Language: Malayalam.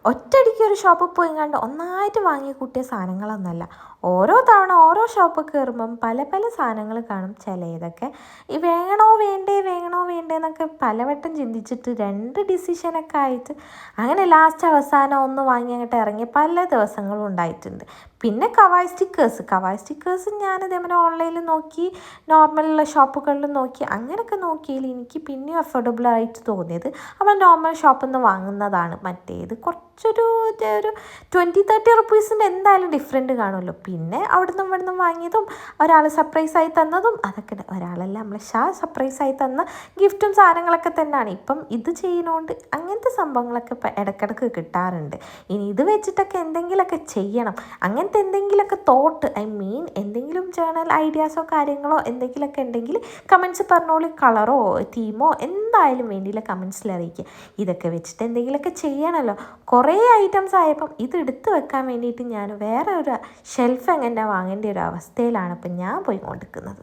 ഒറ്റയടിക്ക് ഒരു ഷോപ്പിൽ പോയി കണ്ട് ഒന്നായിട്ട് വാങ്ങി കൂട്ടിയ സാധനങ്ങളൊന്നുമല്ല. ഓരോ തവണ ഓരോ ഷോപ്പിൽ കയറുമ്പം പല പല സാധനങ്ങൾ കാണും. ചിലതൊക്കെ ഈ വേണോ വേണ്ടേ വേണോ വേണ്ടേ എന്നൊക്കെ പലവട്ടം ചിന്തിച്ചിട്ട് രണ്ട് ഡിസിഷനൊക്കെ ആയിട്ട് അങ്ങനെ ലാസ്റ്റ് അവസാനം ഒന്ന് വാങ്ങി അങ്ങോട്ട് ഇറങ്ങിയ പല ദിവസങ്ങളും ഉണ്ടായിട്ടുണ്ട്. പിന്നെ കവായ് സ്റ്റിക്കേഴ്സ് ഞാൻ ഇതേപോലെ ഓൺലൈനിൽ നോക്കി, നോർമലുള്ള ഷോപ്പുകളിൽ നോക്കി, അങ്ങനെയൊക്കെ നോക്കിയാൽ എനിക്ക് പിന്നെയും അഫോർഡബിൾ ആയിട്ട് തോന്നിയത് നമ്മൾ നോർമൽ ഷോപ്പിൽ നിന്ന് വാങ്ങുന്നതാണ്. മറ്റേത് കുറച്ചൊരു 20-30 റുപ്പീസിൻ്റെ എന്തായാലും ഡിഫറൻറ്റ് കാണുമല്ലോ. പിന്നെ അവിടുന്ന് ഇവിടുന്ന് വാങ്ങിയതും ഒരാൾ സർപ്രൈസായി തന്നതും അതൊക്കെ ഒരാളല്ല, നമ്മളെ സർപ്രൈസായി തന്ന ഗിഫ്റ്റും സാധനങ്ങളൊക്കെ തന്നെയാണ്. ഇപ്പം ഇത് ചെയ്യുന്നതുകൊണ്ട് അങ്ങനത്തെ സംഭവങ്ങളൊക്കെ ഇപ്പം ഇടയ്ക്കിടയ്ക്ക് കിട്ടാറുണ്ട്. ഇനി ഇത് വെച്ചിട്ടൊക്കെ എന്തെങ്കിലുമൊക്കെ ചെയ്യണം, അങ്ങനത്തെ എന്തെങ്കിലുമൊക്കെ എന്തെങ്കിലും ജേണൽ ഐഡിയാസോ കാര്യങ്ങളോ എന്തെങ്കിലുമൊക്കെ ഉണ്ടെങ്കിൽ കമൻസ് പറഞ്ഞോളി. കളറോ തീമോ എന്തായാലും വേണ്ടിയില്ല, കമൻസിൽ അറിയിക്കുക. ഇതൊക്കെ വെച്ചിട്ട് എന്തെങ്കിലുമൊക്കെ ചെയ്യണമല്ലോ. കുറേ ഐറ്റംസ് ആയപ്പം ഇത് എടുത്ത് വെക്കാൻ വേണ്ടിയിട്ട് ഞാൻ വേറെ ഒരു ഷെൽഫ് എങ്ങനെ വാങ്ങേണ്ട ഒരു അവസ്ഥയിലാണ് ഇപ്പം ഞാൻ പോയി കൊണ്ടിരിക്കുന്നത്.